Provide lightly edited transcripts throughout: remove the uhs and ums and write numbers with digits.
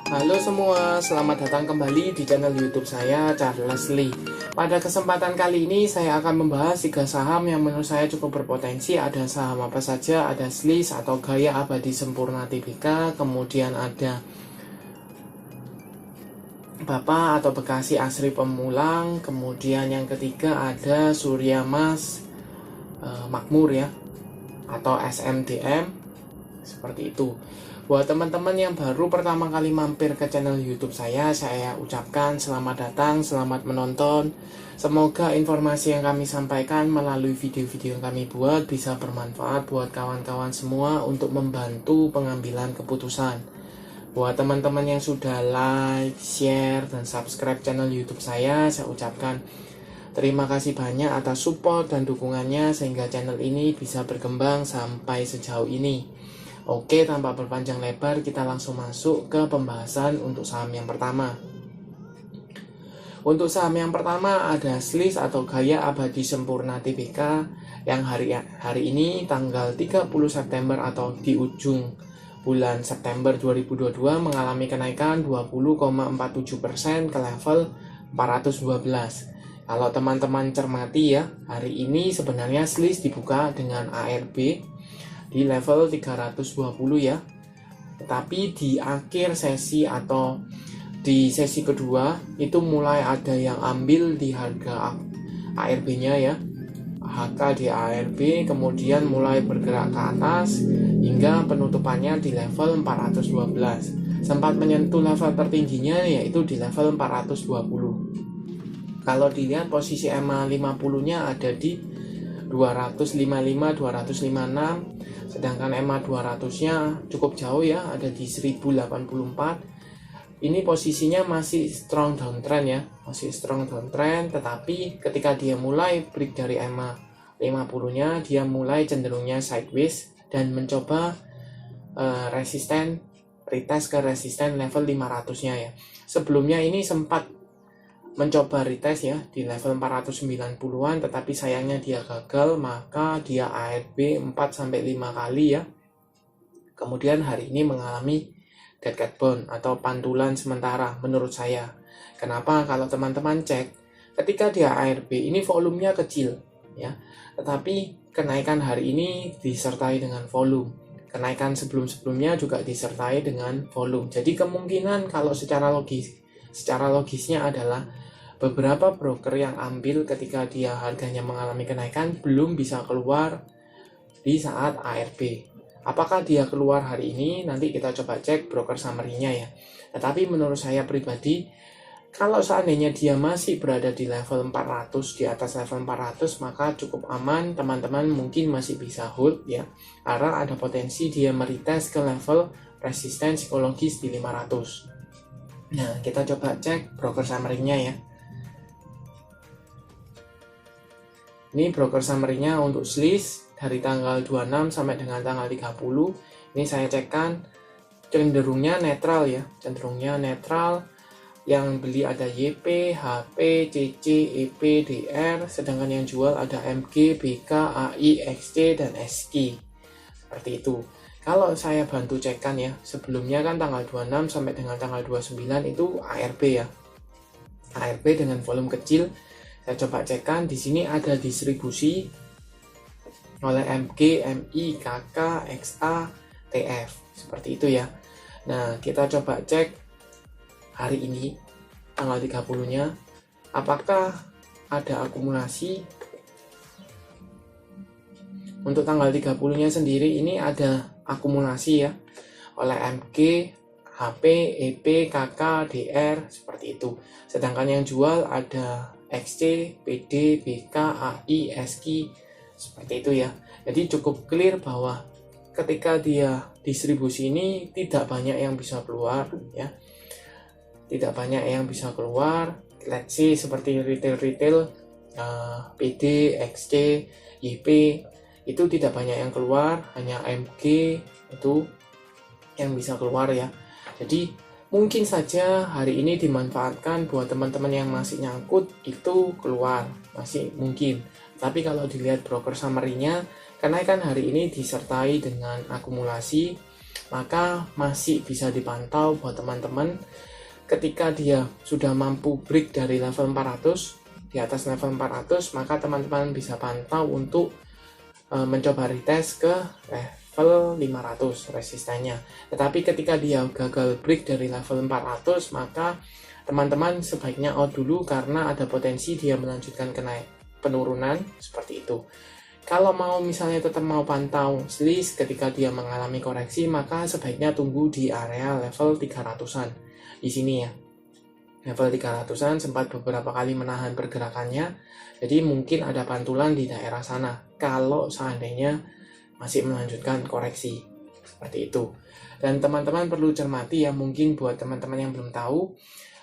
Halo semua, selamat datang kembali di channel YouTube saya, Charles Lee. Pada kesempatan kali ini saya akan membahas 3 saham yang menurut saya cukup berpotensi. Ada saham apa saja? Ada SLIS atau Gaya Abadi Sempurna Tbk, kemudian ada Bapak atau Bekasi Asri Pemulang, kemudian yang ketiga ada Surya Mas Makmur ya, atau SMDM, seperti itu. Buat teman-teman yang baru pertama kali mampir ke channel YouTube saya ucapkan selamat datang, selamat menonton. Semoga informasi yang kami sampaikan melalui video-video yang kami buat bisa bermanfaat buat kawan-kawan semua untuk membantu pengambilan keputusan. Buat teman-teman yang sudah like, share, dan subscribe channel YouTube saya ucapkan terima kasih banyak atas support dan dukungannya sehingga channel ini bisa berkembang sampai sejauh ini. Oke, tanpa berpanjang lebar, kita langsung masuk ke pembahasan untuk saham yang pertama. Untuk saham yang pertama ada SLIS atau Gaya Abadi Sempurna Tbk yang hari ini tanggal 30 September atau di ujung bulan September 2022 mengalami kenaikan 20,47% ke level 412. Kalau teman-teman cermati ya, hari ini sebenarnya SLIS dibuka dengan ARB di level 320 ya. Tetapi di akhir sesi atau di sesi kedua itu mulai ada yang ambil di harga ARB-nya ya. HK di ARB kemudian mulai bergerak ke atas hingga penutupannya di level 412. Sempat menyentuh level tertingginya yaitu di level 420. Kalau dilihat posisi EMA 50-nya ada di 255, 256, sedangkan EMA 200-nya cukup jauh ya, ada di 1084. Ini posisinya masih strong downtrend ya, masih strong downtrend, tetapi ketika dia mulai break dari EMA 50-nya, dia mulai cenderungnya sideways dan mencoba retest ke resisten level 500-nya ya. Sebelumnya ini sempat mencoba retest ya di level 490-an, tetapi sayangnya dia gagal, maka dia ARB 4-5 kali ya. Kemudian hari ini mengalami dead cat bounce atau pantulan sementara menurut saya. Kenapa? Kalau teman-teman cek, ketika dia ARB ini volumenya kecil ya, tetapi kenaikan hari ini disertai dengan volume. Kenaikan sebelum-sebelumnya juga disertai dengan volume. Jadi kemungkinan kalau secara logisnya adalah beberapa broker yang ambil ketika dia harganya mengalami kenaikan belum bisa keluar di saat ARB. Apakah dia keluar hari ini? Nanti kita coba cek broker summary-nya ya. Tetapi menurut saya pribadi, kalau seandainya dia masih berada di level 400, di atas level 400, maka cukup aman, teman-teman mungkin masih bisa hold ya. Karena ada potensi dia meretest ke level resisten psikologis di 500. Nah, kita coba cek broker summary-nya ya. Ini broker summary-nya untuk SLIS dari tanggal 26 sampai dengan tanggal 30. Ini saya cekkan cenderungnya netral ya, cenderungnya netral. Yang beli ada YP, HP, CC, EP, DR, sedangkan yang jual ada MG, BK, AI, XC, dan SK. Seperti itu. Kalau saya bantu cekkan ya, sebelumnya kan tanggal 26 sampai dengan tanggal 29 itu ARB ya. ARB dengan volume kecil. Saya coba cekkan, di sini ada distribusi oleh MG, MI, KK, XA, TF. Seperti itu ya. Nah, kita coba cek hari ini, tanggal 30-nya, apakah ada akumulasi. Untuk tanggal 30-nya sendiri ini ada akumulasi ya, oleh MG, HP, EP, KK, DR, seperti itu. Sedangkan yang jual ada XC, PD, BK, AI, SK, seperti itu ya. Jadi cukup clear bahwa ketika dia distribusi ini tidak banyak yang bisa keluar ya. Tidak banyak yang bisa keluar. Let's see seperti retail PD, XC, YP itu tidak banyak yang keluar, hanya MG itu yang bisa keluar ya. Jadi mungkin saja hari ini dimanfaatkan buat teman-teman yang masih nyangkut itu keluar, masih mungkin. Tapi kalau dilihat broker summary-nya, kenaikan hari ini disertai dengan akumulasi maka masih bisa dipantau buat teman-teman. Ketika dia sudah mampu break dari level 400, di atas level 400, maka teman-teman bisa pantau untuk mencoba retest ke level 500 resistennya. Tetapi ketika dia gagal break dari level 400, maka teman-teman sebaiknya out dulu karena ada potensi dia melanjutkan penurunan seperti itu. Kalau mau misalnya tetap mau pantau selis ketika dia mengalami koreksi, maka sebaiknya tunggu di area level 300-an. Di sini ya. Level 300-an sempat beberapa kali menahan pergerakannya. Jadi mungkin ada pantulan di daerah sana kalau seandainya masih melanjutkan koreksi. Seperti itu. Dan teman-teman perlu cermati ya, mungkin buat teman-teman yang belum tahu,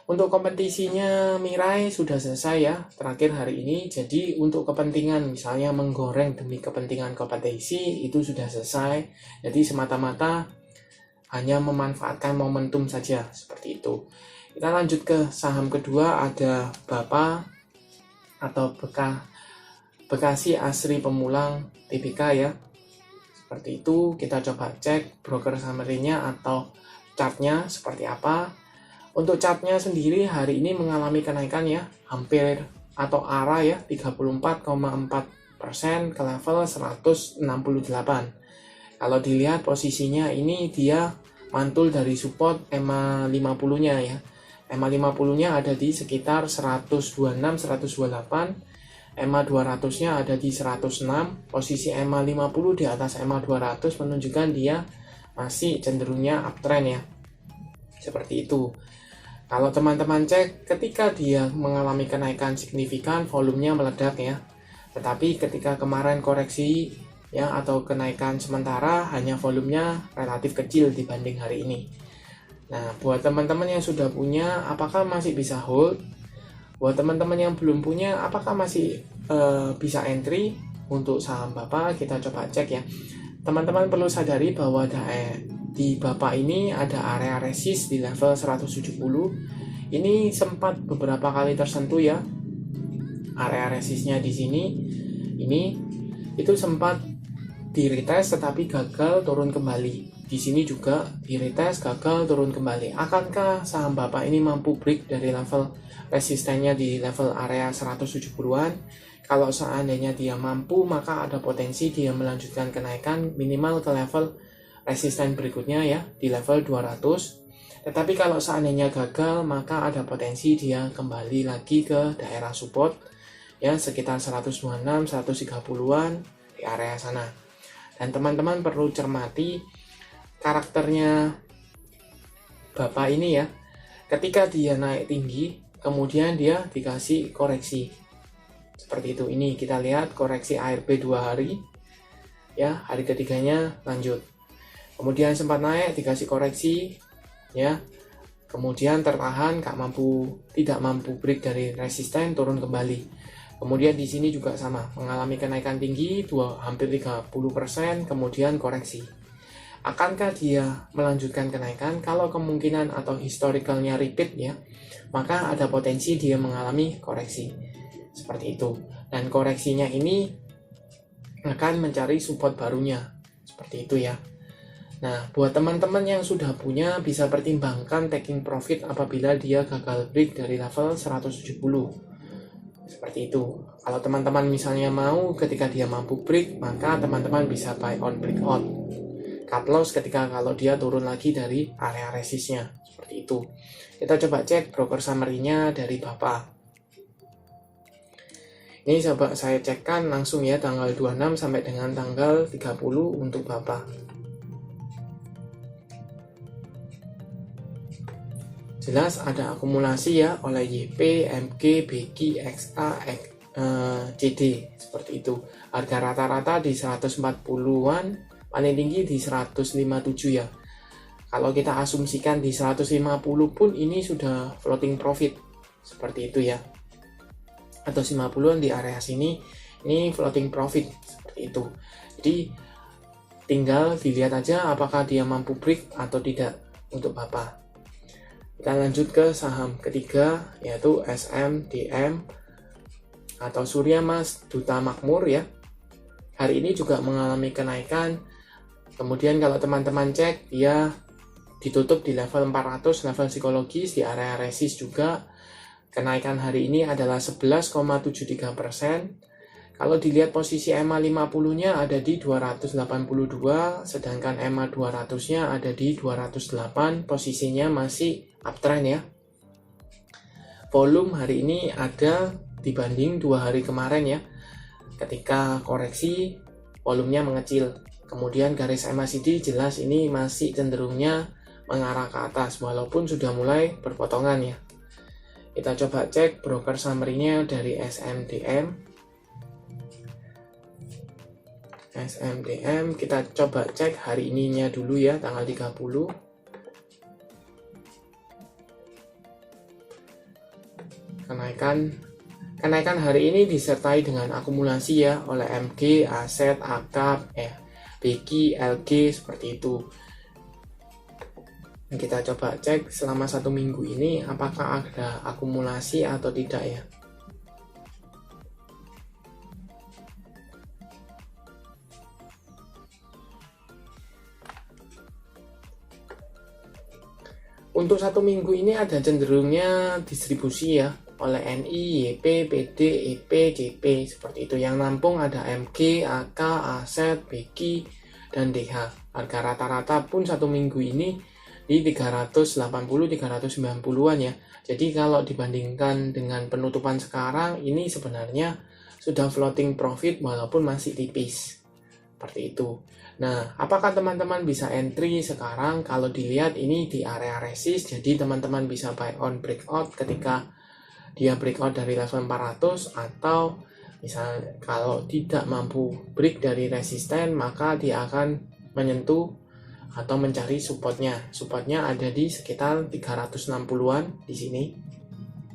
untuk kompetisinya Mirai sudah selesai ya, terakhir hari ini. Jadi untuk kepentingan misalnya menggoreng demi kepentingan kompetisi itu sudah selesai. Jadi semata-mata hanya memanfaatkan momentum saja, seperti itu. Kita lanjut ke saham kedua, ada BAPA atau Bekasi Asri Pemulang Tbk ya. Seperti itu, kita coba cek broker summary-nya atau chartnya seperti apa. Untuk chartnya sendiri hari ini mengalami kenaikan ya, hampir atau arah ya 34,4% ke level 168. Kalau dilihat posisinya ini dia mantul dari support EMA 50-nya ya. EMA 50-nya ada di sekitar 126, 128. EMA 200-nya ada di 106. Posisi EMA 50 di atas EMA 200 menunjukkan dia masih cenderungnya uptrend ya. Seperti itu. Kalau teman-teman cek, ketika dia mengalami kenaikan signifikan, volumenya meledak ya. Tetapi ketika kemarin koreksi ya atau kenaikan sementara, hanya volumenya relatif kecil dibanding hari ini. Nah, buat teman-teman yang sudah punya, apakah masih bisa hold? Buat teman-teman yang belum punya, apakah masih bisa entry untuk saham BAPA? Kita coba cek ya. Teman-teman perlu sadari bahwa di BAPA ini ada area resist di level 170. Ini sempat beberapa kali tersentuh ya. Area resistnya di sini ini itu sempat di retest tetapi gagal turun kembali. Di sini juga di retest gagal turun kembali. Akankah saham BAPA ini mampu break dari level resistennya di level area 170-an? Kalau seandainya dia mampu, maka ada potensi dia melanjutkan kenaikan minimal ke level resisten berikutnya ya di level 200. Tetapi kalau seandainya gagal, maka ada potensi dia kembali lagi ke daerah support ya sekitar 126, 130-an di area sana. Dan teman-teman perlu cermati karakternya BAPA ini ya. Ketika dia naik tinggi, kemudian dia dikasih koreksi. Seperti itu. Ini kita lihat koreksi ARB 2 hari. Ya, hari ketiganya lanjut. Kemudian sempat naik, dikasih koreksi, ya. Kemudian tertahan, tidak mampu break dari resisten, turun kembali. Kemudian di sini juga sama, mengalami kenaikan tinggi, hampir 30%, kemudian koreksi. Akankah dia melanjutkan kenaikan? Kalau kemungkinan atau historicalnya repeat ya, maka ada potensi dia mengalami koreksi. Seperti itu. Dan koreksinya ini akan mencari support barunya. Seperti itu ya. Nah, buat teman-teman yang sudah punya, bisa pertimbangkan taking profit apabila dia gagal break dari level 170. Seperti itu. Kalau teman-teman misalnya mau ketika dia mampu break, maka teman-teman bisa buy on breakout. Cut loss ketika kalau dia turun lagi dari area resistnya. Seperti itu. Kita coba cek broker summary-nya dari BAPA. Ini coba saya cekkan langsung ya tanggal 26 sampai dengan tanggal 30 untuk BAPA. Jelas ada akumulasi ya oleh YP, MG, BG, XA, CD seperti itu. Harga rata-rata di 140-an, paling tinggi di 157 ya. Kalau kita asumsikan di 150 pun ini sudah floating profit seperti itu ya. Atau 50-an di area sini ini floating profit seperti itu. Jadi tinggal dilihat aja apakah dia mampu break atau tidak untuk BAPA. Kita lanjut ke saham ketiga yaitu SMDM atau Surya Mas Duta Makmur ya. Hari ini juga mengalami kenaikan Kemudian kalau teman-teman cek, dia ditutup di level 400, level psikologis, di area resist juga. Kenaikan hari ini adalah 11,73%. Kalau dilihat posisi EMA 50-nya ada di 282, sedangkan EMA 200-nya ada di 208, posisinya masih uptrend ya. Volume hari ini ada dibanding 2 hari kemarin ya. Ketika koreksi, volumenya mengecil. Kemudian garis MACD jelas ini masih cenderungnya mengarah ke atas, walaupun sudah mulai berpotongan ya. Kita coba cek broker summary-nya dari SMDM. Kita coba cek hari ininya dulu ya, tanggal 30. Kenaikan hari ini disertai dengan akumulasi ya oleh MG, aset, AKAP, BQ, LG seperti itu. Kita coba cek selama 1 minggu ini apakah ada akumulasi atau tidak ya. Untuk 1 minggu ini ada cenderungnya distribusi ya oleh NI, YP, PD, EP, JP seperti itu. Yang nampung ada MG, AK, aset, BQ, dan DH. Harga rata-rata pun 1 minggu ini di 380-390-an ya. Jadi kalau dibandingkan dengan penutupan sekarang, ini sebenarnya sudah floating profit walaupun masih tipis. Seperti itu. Nah, apakah teman-teman bisa entry sekarang? Kalau dilihat ini di area resist, jadi teman-teman bisa buy on breakout ketika dia breakout dari level 400, atau misalnya kalau tidak mampu break dari resisten, maka dia akan menyentuh atau mencari supportnya. Supportnya ada di sekitar 360-an di sini.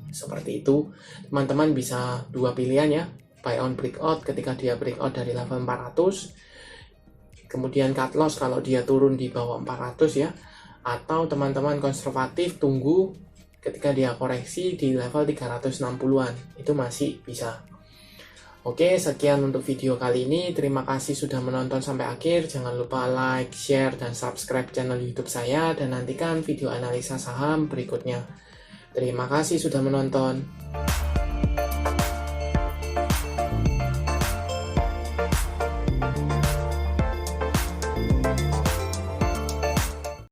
Seperti itu. Teman-teman bisa 2 pilihan ya. Buy on breakout ketika dia breakout dari level 400. Kemudian cut loss kalau dia turun di bawah 400 ya. Atau teman-teman konservatif tunggu ketika dia koreksi di level 360-an. Itu masih bisa. Oke, sekian untuk video kali ini. Terima kasih sudah menonton sampai akhir. Jangan lupa like, share, dan subscribe channel YouTube saya. Dan nantikan video analisa saham berikutnya. Terima kasih sudah menonton.